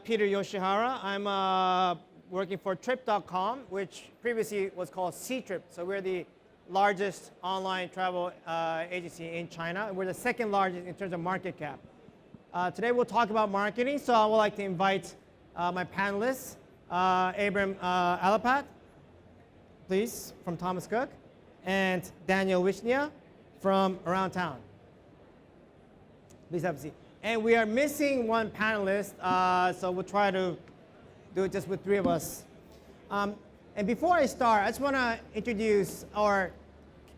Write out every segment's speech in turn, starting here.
Peter Yoshihara. I'm working for Trip.com, which previously was called Ctrip. So we're the largest online travel agency in China. We're the second largest in terms of market cap. Today we'll talk about marketing. So I would like to invite my panelists, Abram Alapat, please, from Thomas Cook, and Daniel Wishnia from Around Town. Please have a seat. And we are missing one panelist, so we'll try to do it just with three of us. And before I start, I just want to introduce or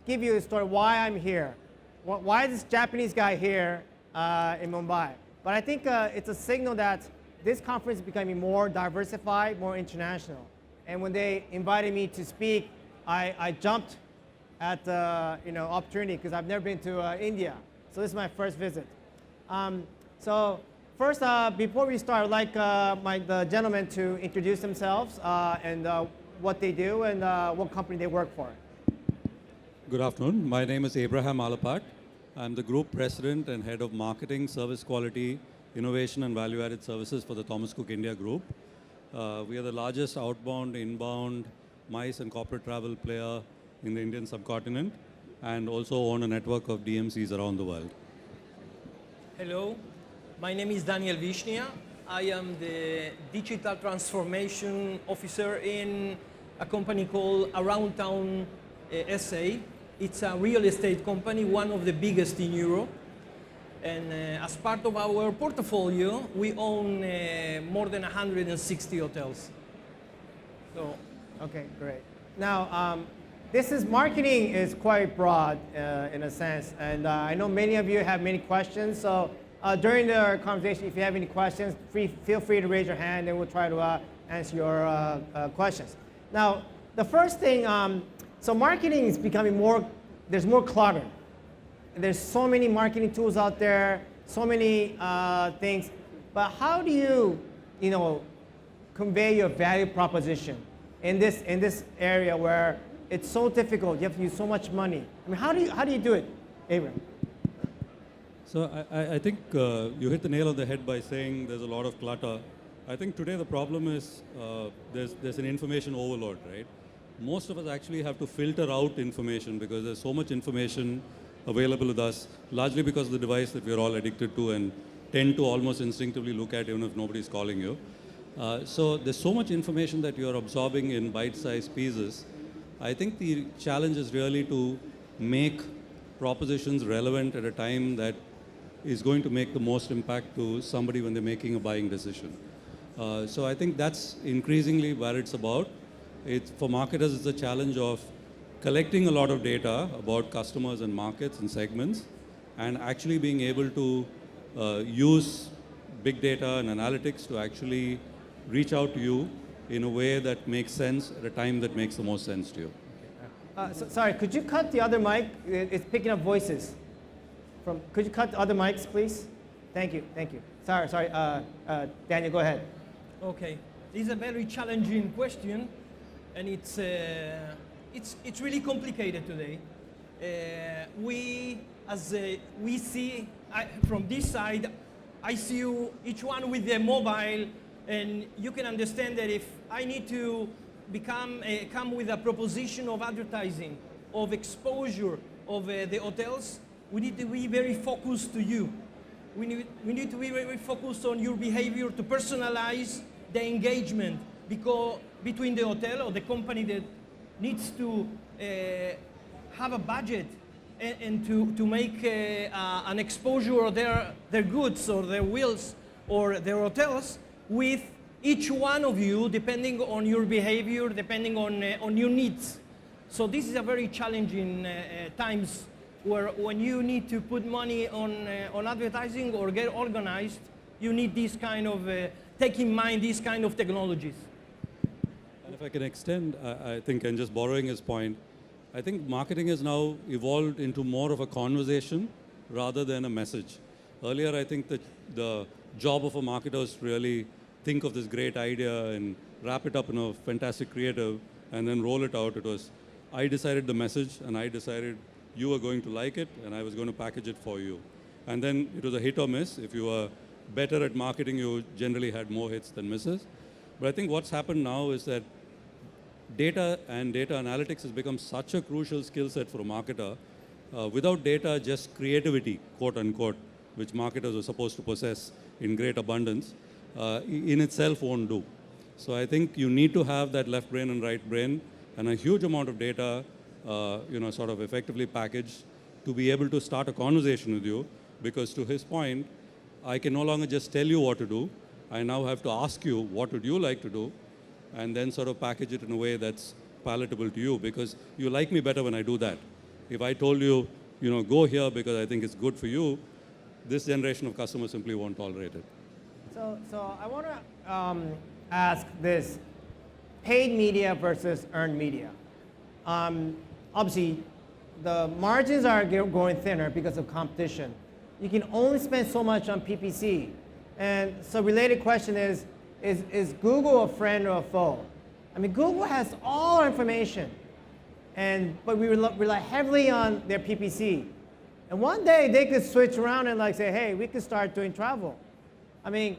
give you a story why I'm here. Why is this Japanese guy here in Mumbai? But I think it's a signal that this conference is becoming more diversified, more international. And when they invited me to speak, I jumped at the opportunity because I've never been to India. So this is my first visit. So first, before we start, I'd like the gentlemen to introduce themselves and what they do and what company they work for. Good afternoon. My name is Abraham Alapat. I'm the Group President and Head of Marketing, Service Quality, Innovation and Value-Added Services for the Thomas Cook India Group. We are the largest outbound, inbound, MICE and corporate travel player in the Indian subcontinent and also own a network of DMCs around the world. Hello, my name is Daniel Wishnia. I am the Digital Transformation Officer in a company called Around Town SA. It's a real estate company, one of the biggest in Europe. And as part of our portfolio, we own more than 160 hotels. So, okay, great. Now, marketing is quite broad in a sense, and I know many of you have many questions. So during the conversation, if you have any questions, feel free to raise your hand, and we'll try to answer your questions. Now, the first thing, so marketing is becoming there's more clutter. There's so many marketing tools out there, so many things. But how do you, convey your value proposition in this area where it's so difficult? You have to use so much money. I mean, how do you do it, Abraham? So I think you hit the nail on the head by saying there's a lot of clutter. I think today the problem is there's an information overload, right? Most of us actually have to filter out information because there's so much information available with us, largely because of the device that we're all addicted to and tend to almost instinctively look at even if nobody's calling you. So there's so much information that you're absorbing in bite-sized pieces. I think the challenge is really to make propositions relevant at a time that is going to make the most impact to somebody when they're making a buying decision. So I think that's increasingly where it's about. For marketers, it's a challenge of collecting a lot of data about customers and markets and segments and actually being able to use big data and analytics to actually reach out to you in a way that makes sense at a time that makes the most sense to you. Sorry, could you cut the other mic? It's picking up voices. Could you cut the other mics, please? Thank you. Sorry. Daniel, go ahead. Okay, this is a very challenging question, and it's really complicated today. We see from this side, I see you each one with their mobile. And you can understand that if I need to come with a proposition of advertising, of exposure of the hotels, we need to be very focused to you. We need to be very focused on your behavior to personalize the engagement between the hotel or the company that needs to have a budget and to make an exposure of their goods or their wheels or their hotels with each one of you, depending on your behavior, depending on your needs. So this is a very challenging times where when you need to put money on advertising or get organized, you need this kind of, take in mind these kind of technologies. And if I can extend, I think, and just borrowing his point, I think marketing has now evolved into more of a conversation rather than a message. Earlier, I think that the job of a marketer is to really think of this great idea and wrap it up in a fantastic creative and then roll it out. It was, I decided the message and I decided you were going to like it and I was going to package it for you. And then it was a hit or miss. If you were better at marketing, you generally had more hits than misses. But I think what's happened now is that data and data analytics has become such a crucial skill set for a marketer. Without data, just creativity, quote unquote, which marketers are supposed to possess in great abundance, in itself won't do. So I think you need to have that left brain and right brain and a huge amount of data, sort of effectively packaged to be able to start a conversation with you. Because to his point, I can no longer just tell you what to do. I now have to ask you, what would you like to do? And then sort of package it in a way that's palatable to you, because you like me better when I do that. If I told you, go here because I think it's good for you, this generation of customers simply won't tolerate it. So I want to ask this: paid media versus earned media. Obviously, the margins are going thinner because of competition. You can only spend so much on PPC. And so related question is Google a friend or a foe? I mean, Google has all our information, but we rely heavily on their PPC. And one day they could switch around and say, hey, we could start doing travel. I mean,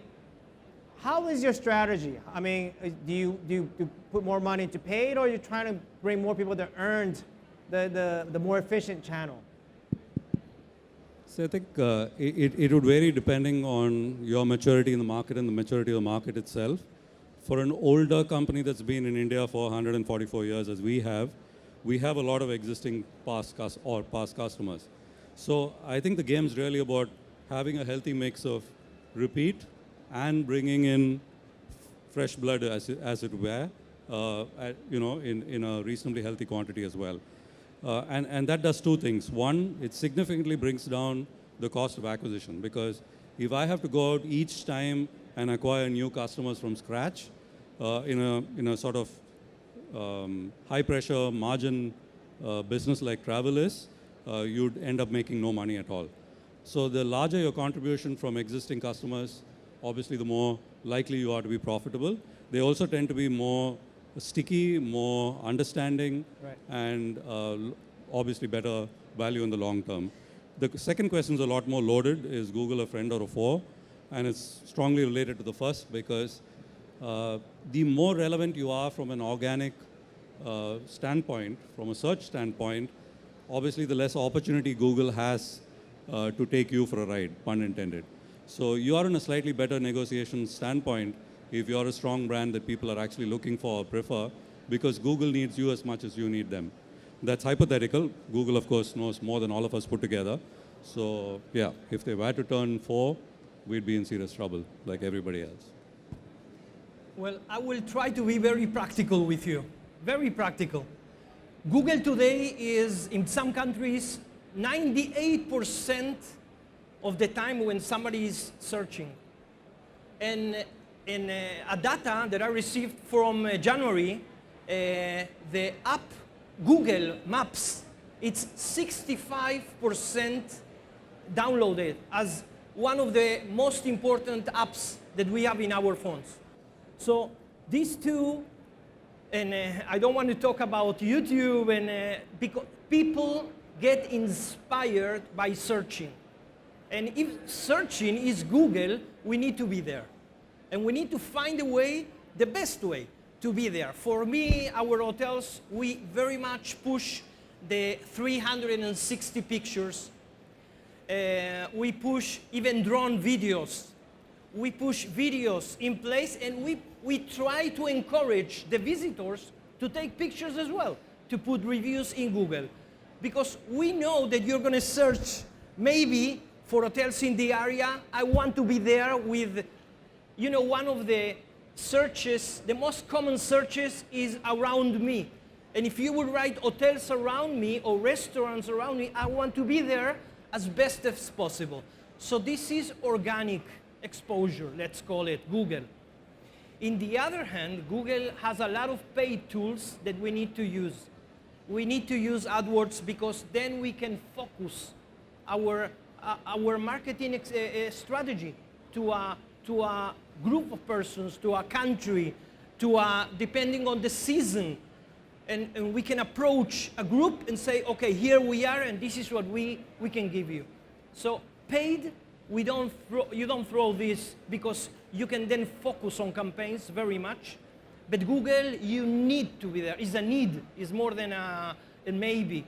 how is your strategy? I mean, do you put more money into paid, or are you trying to bring more people that earned the more efficient channel? So I think it would vary depending on your maturity in the market and the maturity of the market itself. For an older company that's been in India for 144 years, as we have a lot of existing past customers. So I think the game's really about having a healthy mix of repeat and bringing in fresh blood, as it were, in a reasonably healthy quantity as well. And that does two things. One, it significantly brings down the cost of acquisition, because if I have to go out each time and acquire new customers from scratch in a sort of high pressure margin business like travel is, you'd end up making no money at all. So the larger your contribution from existing customers, obviously the more likely you are to be profitable. They also tend to be more sticky, more understanding, right, and obviously better value in the long term. The second question is a lot more loaded. Is Google a friend or a foe? And it's strongly related to the first, because the more relevant you are from an organic standpoint, from a search standpoint, obviously the less opportunity Google has to take you for a ride, pun intended. So you are in a slightly better negotiation standpoint if you're a strong brand that people are actually looking for or prefer, because Google needs you as much as you need them. That's hypothetical. Google, of course, knows more than all of us put together. So yeah, if they were to turn foe, we'd be in serious trouble, like everybody else. Well, I will try to be very practical with you. Very practical. Google today is, in some countries, 98% of the time when somebody is searching. And in a data that I received from January, the app Google Maps, it's 65% downloaded as one of the most important apps that we have in our phones. So these two, and I don't want to talk about YouTube, and because people get inspired by searching. And if searching is Google, we need to be there. And we need to find a way, the best way, to be there. For me, our hotels, we very much push the 360 pictures. We push even drone videos. We push videos in place, and we try to encourage the visitors to take pictures as well, to put reviews in Google. Because we know that you're going to search maybe for hotels in the area. I want to be there with, one of the searches, the most common searches is around me. And if you would write hotels around me or restaurants around me, I want to be there as best as possible. So this is organic exposure, let's call it, Google. In the other hand, Google has a lot of paid tools that we need to use. We need to use AdWords, because then we can focus our marketing strategy to a group of persons, to a country, depending on the season. And we can approach a group and say, okay, here we are, and this is what we can give you. So paid you don't throw this because you can then focus on campaigns very much. But Google, you need to be there. It's a need. It's more than a maybe.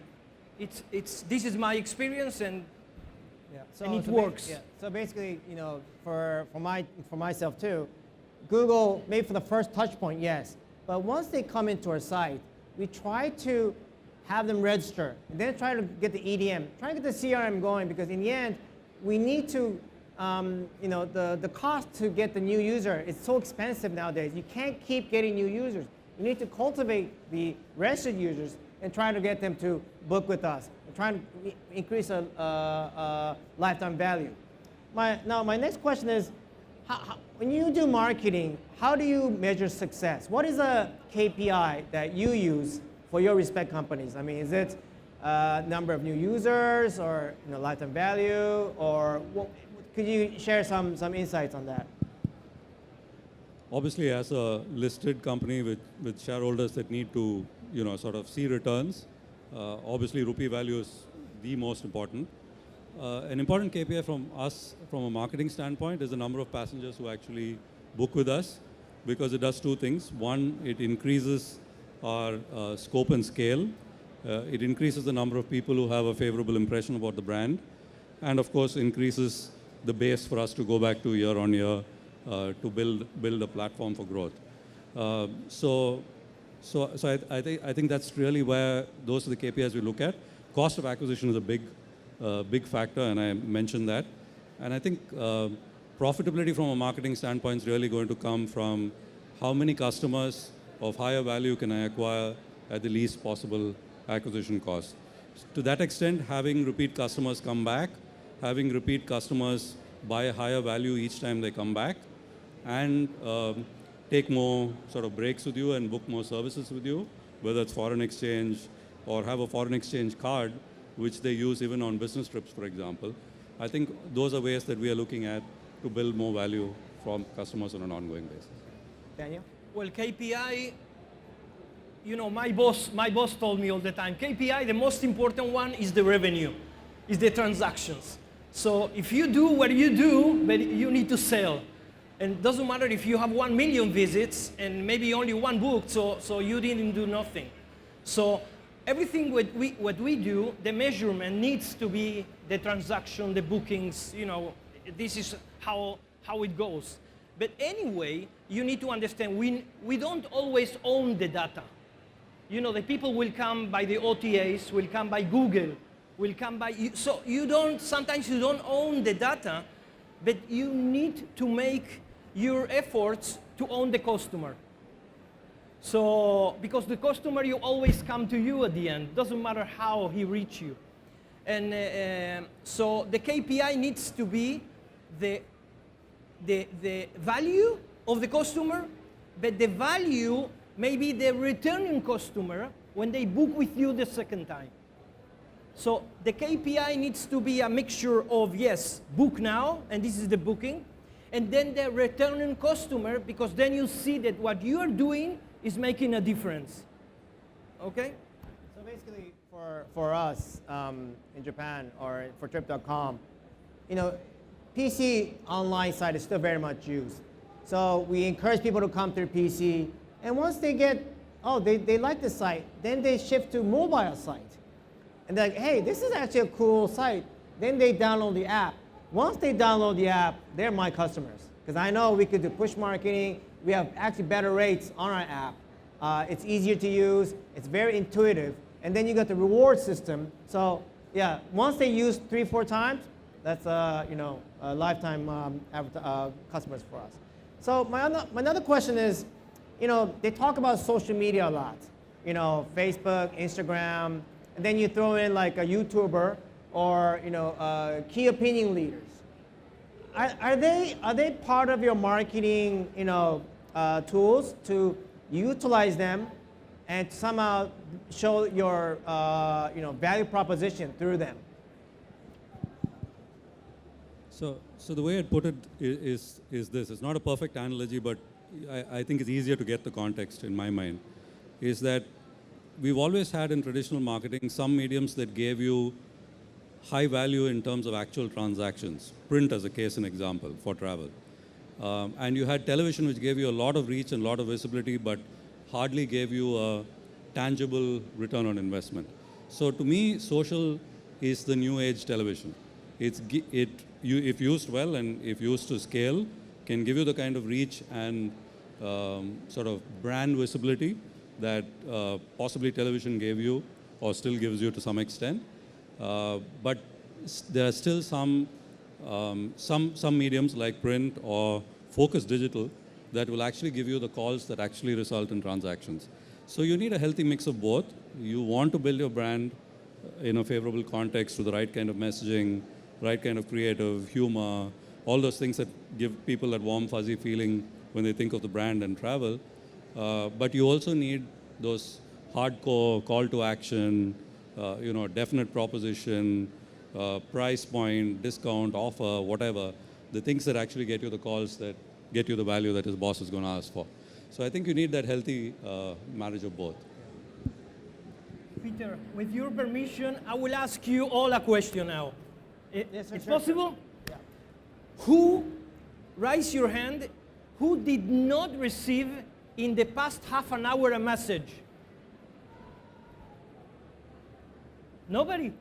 This is my experience, and it works. So basically, for myself too, Google, maybe for the first touch point, yes. But once they come into our site, we try to have them register, and then try to get the EDM, try to get the CRM going, because in the end, we need to, the cost to get the new user is so expensive nowadays. You can't keep getting new users. You need to cultivate the registered users and try to get them to book with us, and try to increase lifetime value. Now, my next question is, when you do marketing, how do you measure success? What is a KPI that you use for your respect companies? I mean, is it number of new users, or lifetime value, or could you share some insights on that? Obviously, as a listed company with shareholders that need to sort of see returns, obviously rupee value is the most important. An important KPI from us, from a marketing standpoint, is the number of passengers who actually book with us, because it does two things. One, it increases our scope and scale. It increases the number of people who have a favorable impression about the brand, and of course increases the base for us to go back to year on year to build a platform for growth. So I think that's really where those are the KPIs we look at. Cost of acquisition is a big factor, and I mentioned that. And I think profitability from a marketing standpoint is really going to come from how many customers of higher value can I acquire at the least possible acquisition cost. To that extent, having repeat customers come back, having repeat customers buy a higher value each time they come back, and take more sort of breaks with you and book more services with you, whether it's foreign exchange or have a foreign exchange card, which they use even on business trips, for example. I think those are ways that we are looking at to build more value from customers on an ongoing basis. Daniel? Well, KPI, my boss told me all the time, KPI, the most important one is the revenue, is the transactions. So if you do what you do, but you need to sell. And it doesn't matter if you have 1 million visits and maybe only one booked, so you didn't do nothing. So everything what we do, the measurement needs to be the transaction, the bookings, this is how it goes. But anyway, you need to understand, we don't always own the data. The people will come by the OTAs, will come by Google, will come by, so sometimes you don't own the data, but you need to make your efforts to own the customer. So, because the customer, you always come to you at the end. Doesn't matter how he reach you. And so the KPI needs to be the value of the customer, but the value may be the returning customer when they book with you the second time. So the KPI needs to be a mixture of, yes, book now, and this is the booking, and then the returning customer, because then you see that what you are doing is making a difference. Okay? So basically, for us in Japan, or for Trip.com, PC online site is still very much used. So we encourage people to come through PC, and once they get, they like the site, then they shift to mobile site. And they're like, hey, this is actually a cool site. Then they download the app. Once they download the app, they're my customers. Because I know we could do push marketing. We have actually better rates on our app. It's easier to use. It's very intuitive. And then you got the reward system. So yeah, once they use 3-4 times, that's lifetime customers for us. So my another question is, they talk about social media a lot. Facebook, Instagram, and then you throw in like a YouTuber or key opinion leaders. Are they part of your marketing tools to utilize them and somehow show your value proposition through them? So the way I'd put it is this. It's not a perfect analogy, but I think it's easier to get the context in my mind. Is that we've always had in traditional marketing some mediums that gave you high value in terms of actual transactions. Print as a case and example for travel. And you had television, which gave you a lot of reach and a lot of visibility, but hardly gave you a tangible return on investment. So to me, social is the new age television. If used well and if used to scale, can give you the kind of reach and sort of brand visibility that possibly television gave you or still gives you to some extent. But there are still some mediums like print or focused digital that will actually give you the calls that actually result in transactions. So you need a healthy mix of both. You want to build your brand in a favorable context with the right kind of messaging, right kind of creative, humor, all those things that give people that warm, fuzzy feeling when they think of the brand and travel. But you also need those hardcore call to action, definite proposition, price point, discount, offer, whatever, the things that actually get you the calls that get you the value that his boss is going to ask for. So I think you need that healthy marriage of both. Peter, with your permission, I will ask you all a question now. Yes, sir, it's sure, possible? Yeah. Who, raise your hand, who did not receive in the past half an hour a message? Nobody.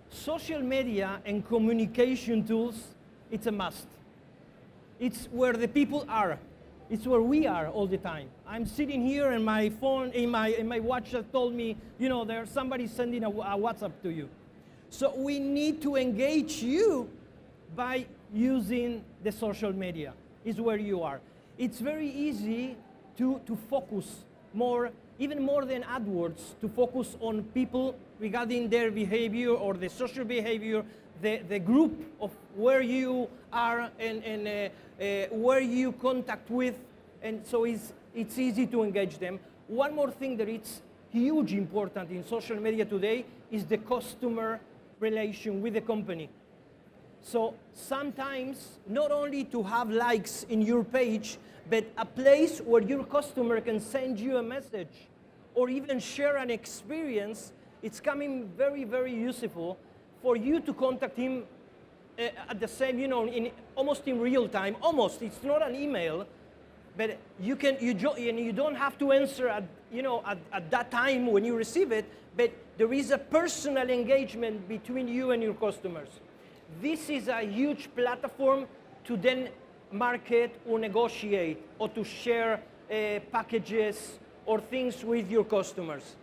Social media and communication tools, it's a must. It's where the people are. It's where we are all the time. I'm sitting here and my phone, in my watch that told me, there's somebody sending a WhatsApp to you. So we need to engage you by using the social media. It's where you are. It's very easy to focus more, even more than AdWords, to focus on people regarding their behavior or the social behavior, the group of where you are and where you contact with, and so it's easy to engage them. One more thing that it's huge important in social media today is the customer relation with the company. So sometimes not only to have likes in your page, but a place where your customer can send you a message or even share an experience, it's coming very, very useful for you to contact him at the same, almost in real time. Almost, it's not an email, but you don't have to answer at that time when you receive it, but there is a personal engagement between you and your customers. This is a huge platform to then market or negotiate or to share packages or things with your customers.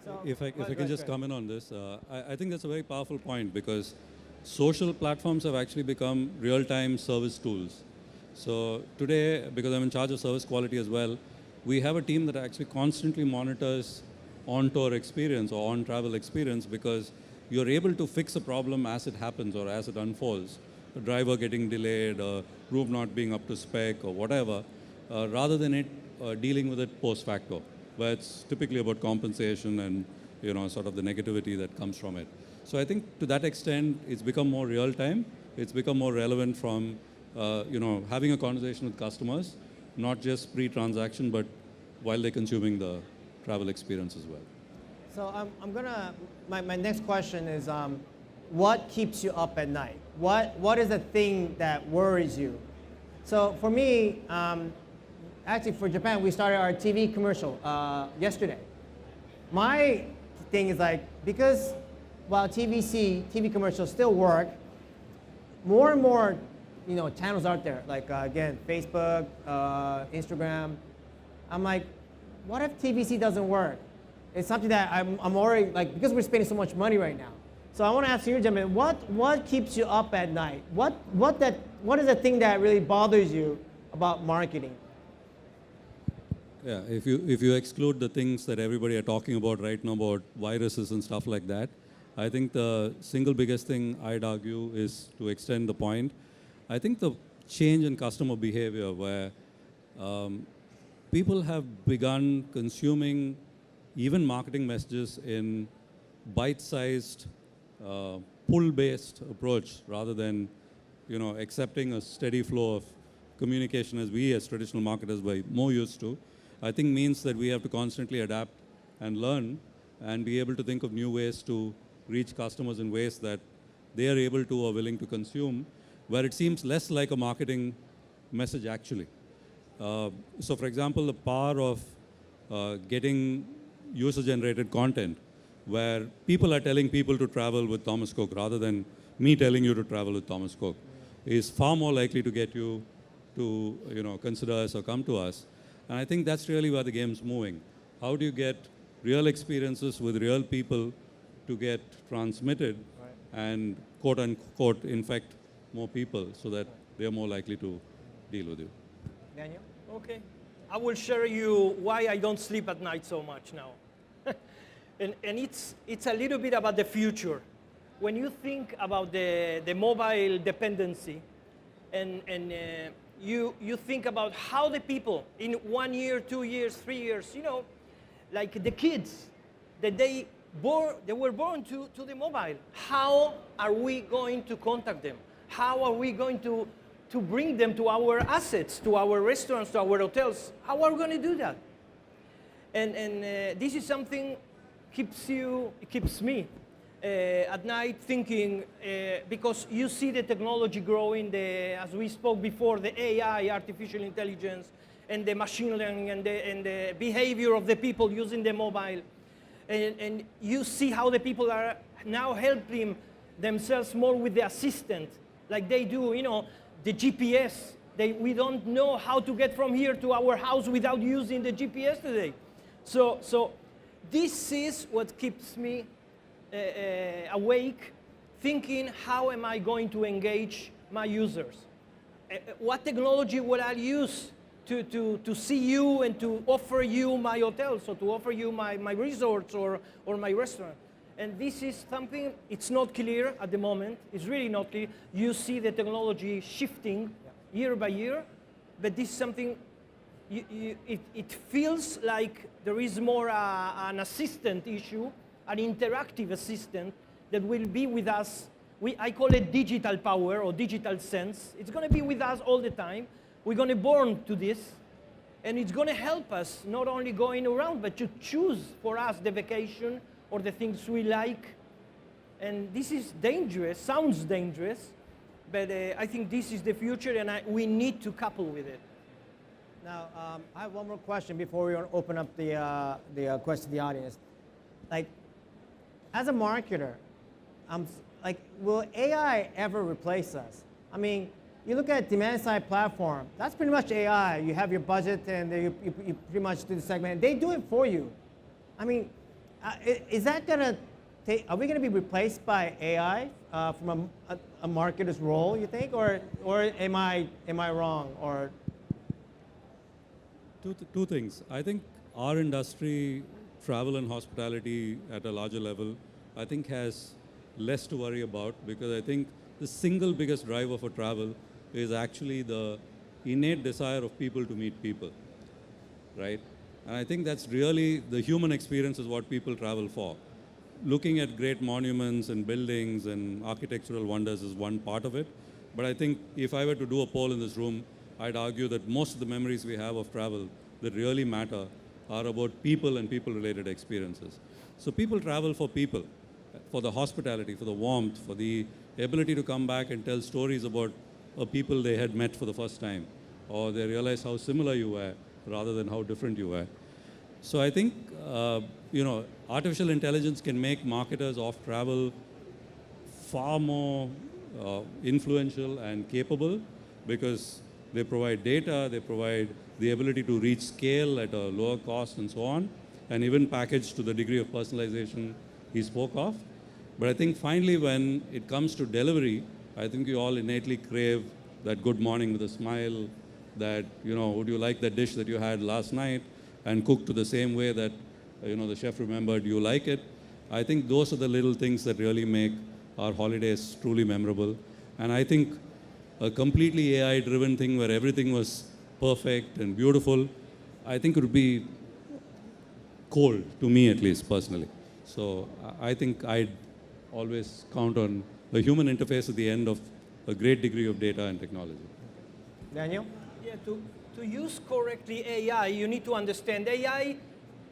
So, If I go can just ahead. comment on this, I think that's a very powerful point because social platforms have actually become real-time service tools. So today, because I'm in charge of service quality as well, we have a team that actually constantly monitors on-tour experience or on-travel experience because you're able to fix a problem as it happens or as it unfolds. A driver getting delayed, a room not being up to spec or whatever, rather than it dealing with it post facto, where it's typically about compensation and sort of the negativity that comes from it. So I think to that extent, it's become more real time. It's become more relevant from having a conversation with customers, not just pre-transaction, but while they're consuming the travel experience as well. So my next question is, what keeps you up at night? What is the thing that worries you? So for me, actually for Japan, we started our TV commercial yesterday. My thing is because while TV commercials still work, more and more channels out there, again, Facebook, Instagram. I'm like, what if TVC doesn't work? It's something that I'm already, because we're spending so much money right now. So I want to ask you, gentlemen, what keeps you up at night? What is the thing that really bothers you about marketing? Yeah, if you exclude the things that everybody are talking about right now about viruses and stuff like that, I think the single biggest thing I'd argue is, to extend the point, I think the change in customer behavior where people have begun consuming even marketing messages in bite-sized, pull-based approach rather than accepting a steady flow of communication as we as traditional marketers were more used to, I think means that we have to constantly adapt and learn and be able to think of new ways to reach customers in ways that they are able to or willing to consume, where it seems less like a marketing message actually. So for example, the power of getting user-generated content where people are telling people to travel with Thomas Cook rather than me telling you to travel with Thomas Cook is far more likely to get you to consider us or come to us. And I think that's really where the game's moving. How do you get real experiences with real people to get transmitted and quote unquote infect more people so that they're more likely to deal with you? Daniel? Okay. I will share you why I don't sleep at night so much now. and it's a little bit about the future. When you think about the mobile dependency and you think about how the people in 1 year, 2 years, 3 years, like the kids, that they were born to the mobile. How are we going to contact them? How are we going to bring them to our assets, to our restaurants, to our hotels? How are we going to do that? And this is something keeps me at night thinking, because you see the technology growing, as we spoke before, the AI, artificial intelligence, and the machine learning, and the behavior of the people using the mobile. And you see how the people are now helping themselves more with the assistant, like they do, the GPS. We don't know how to get from here to our house without using the GPS today. So this is what keeps me awake, thinking, how am I going to engage my users? What technology will I use to see you and to offer you my hotel, so to offer you my resorts or my restaurant? And this is something, it's not clear at the moment. It's really not clear. You see the technology shifting year by year, but this is something, it feels like there is more an assistant issue, an interactive assistant that will be with us. I call it digital power or digital sense. It's going to be with us all the time. We're going to born to this, and it's going to help us not only going around, but to choose for us the vacation or the things we like. And this is dangerous, sounds dangerous, but I think this is the future, and we need to couple with it. Now, I have one more question before we open up the question to the audience. Like, as a marketer, will AI ever replace us? I mean, you look at demand-side platform, that's pretty much AI. You have your budget, and you pretty much do the segment, and they do it for you. I mean, is that gonna are we gonna be replaced by AI from a marketer's role, you think, or am I wrong? Or Two things. I think our industry, travel and hospitality at a larger level, I think has less to worry about, because I think the single biggest driver for travel is actually the innate desire of people to meet people, right? And I think that's really the human experience is what people travel for. Looking at great monuments and buildings and architectural wonders is one part of it. But I think if I were to do a poll in this room, I'd argue that most of the memories we have of travel that really matter are about people and people-related experiences. So people travel for people, for the hospitality, for the warmth, for the ability to come back and tell stories about people they had met for the first time, or they realize how similar you were rather than how different you were. So I think, artificial intelligence can make marketers of travel far more influential and capable, because they provide data, they provide the ability to reach scale at a lower cost and so on, and even packaged to the degree of personalization he spoke of. But I think finally when it comes to delivery, I think you all innately crave that good morning with a smile, that, would you like that dish that you had last night and cooked to the same way that, the chef remembered you like it. I think those are the little things that really make our holidays truly memorable. And I think a completely AI-driven thing where everything was perfect and beautiful, I think it would be cold, to me at least, personally. So I think I'd always count on a human interface at the end of a great degree of data and technology. Daniel? Yeah, to use correctly AI, you need to understand AI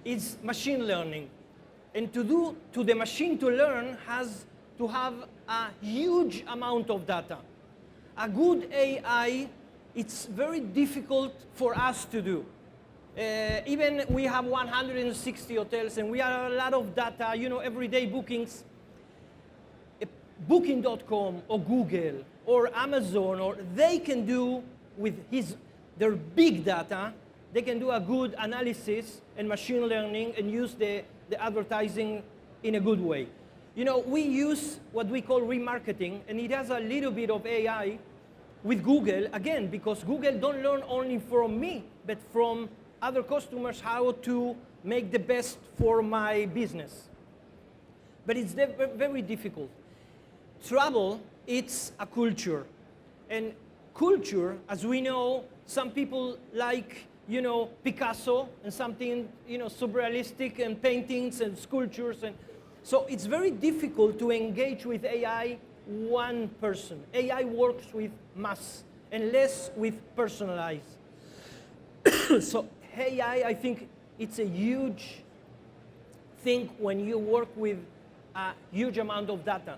is machine learning. And to the machine to learn has to have a huge amount of data. A good AI, it's very difficult for us to do. Even we have 160 hotels and we have a lot of data, everyday bookings. Booking.com or Google or Amazon, or they can do with their big data, they can do a good analysis and machine learning and use the advertising in a good way. We use what we call remarketing, and it has a little bit of AI with Google, again, because Google don't learn only from me, but from other customers how to make the best for my business. But it's very difficult. Travel, it's a culture. And culture, as we know, some people like, Picasso and something, surrealistic and paintings and sculptures. And so it's very difficult to engage with AI one person. AI works with mass and less with personalized. So AI, I think it's a huge thing when you work with a huge amount of data.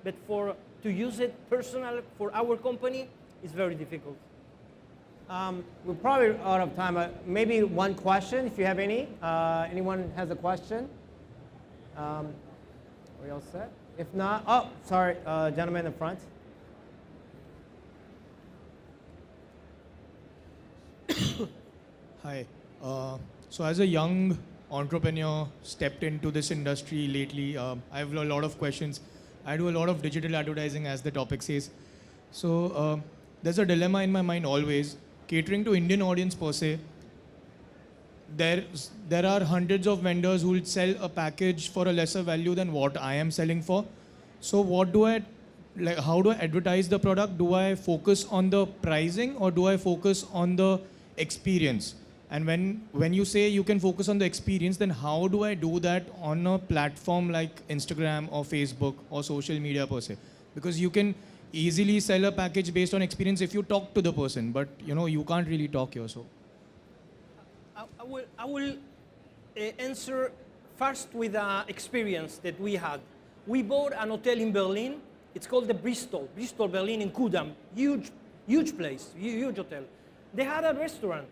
But to use it personal for our company is very difficult. We're probably out of time. Maybe one question, if you have any. Anyone has a question? Are we all set? If not, oh, sorry, gentleman in the front. Hi. So as a young entrepreneur, stepped into this industry lately, I have a lot of questions. I do a lot of digital advertising, as the topic says. So there's a dilemma in my mind always. Catering to Indian audience per se, there are hundreds of vendors who will sell a package for a lesser value than what I am selling for. So how do I advertise the product? Do I focus on the pricing or do I focus on the experience? And when you say you can focus on the experience, then how do I do that on a platform like Instagram or Facebook or social media per se? Because you can easily sell a package based on experience if you talk to the person, but you can't really talk here. So I will answer first with an experience that we had. We bought an hotel in Berlin. It's called the Bristol Berlin in Kudam. Huge place, huge hotel. They had a restaurant.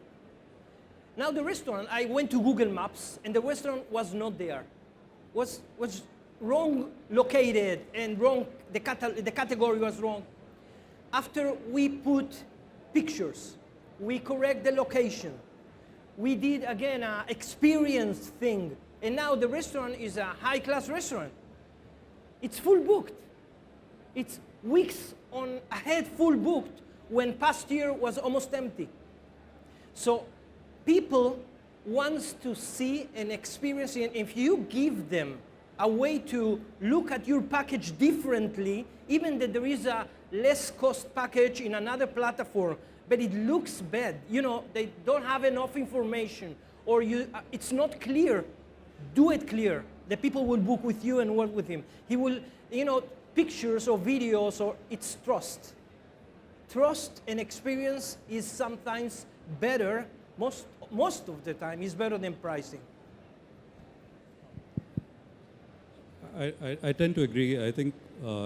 Now the restaurant, I went to Google Maps and the restaurant was not there. Was wrong located and wrong, the category was wrong. After we put pictures, we correct the location. We did again an experience thing. And now the restaurant is a high-class restaurant. It's full booked. It's weeks on ahead full booked when past year was almost empty. So people wants to see and experience it. If you give them a way to look at your package differently, even that there is a less cost package in another platform, but it looks bad. They don't have enough information, or it's not clear. Do it clear. The people will book with you and work with him. He will, pictures or videos, or it's trust. Trust and experience is sometimes better, most of the time is better than pricing. I tend to agree. I think,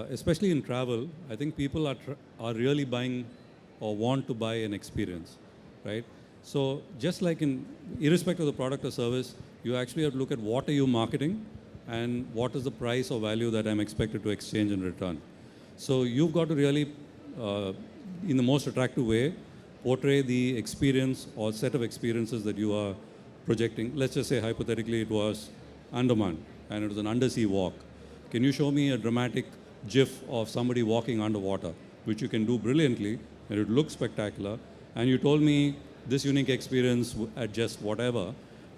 especially in travel, I think people are really buying or want to buy an experience, right? So just like irrespective of the product or service, you actually have to look at what are you marketing and what is the price or value that I'm expected to exchange in return. So you've got to really, in the most attractive way, portray the experience or set of experiences that you are projecting. Let's just say hypothetically it was Andaman and it was an undersea walk. Can you show me a dramatic GIF of somebody walking underwater, which you can do brilliantly and it looks spectacular, and you told me this unique experience at just whatever,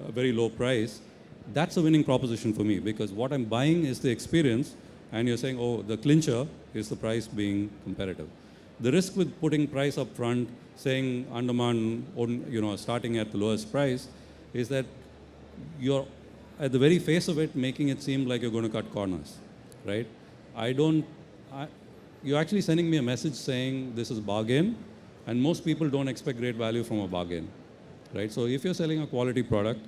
a very low price? That's a winning proposition for me, because what I'm buying is the experience, and you're saying, oh, the clincher is the price being competitive. The risk with putting price up front, saying Andaman, starting at the lowest price, is that you're, at the very face of it, making it seem like you're going to cut corners, right? You're actually sending me a message saying this is a bargain, and most people don't expect great value from a bargain, right? So if you're selling a quality product,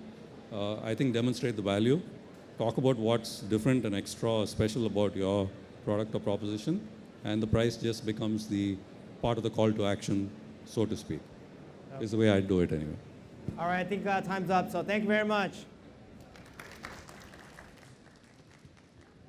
I think demonstrate the value, talk about what's different and extra or special about your product or proposition, and the price just becomes the part of the call to action, so to speak. Is the way I'd do it anyway. All right, I think time's up. So thank you very much.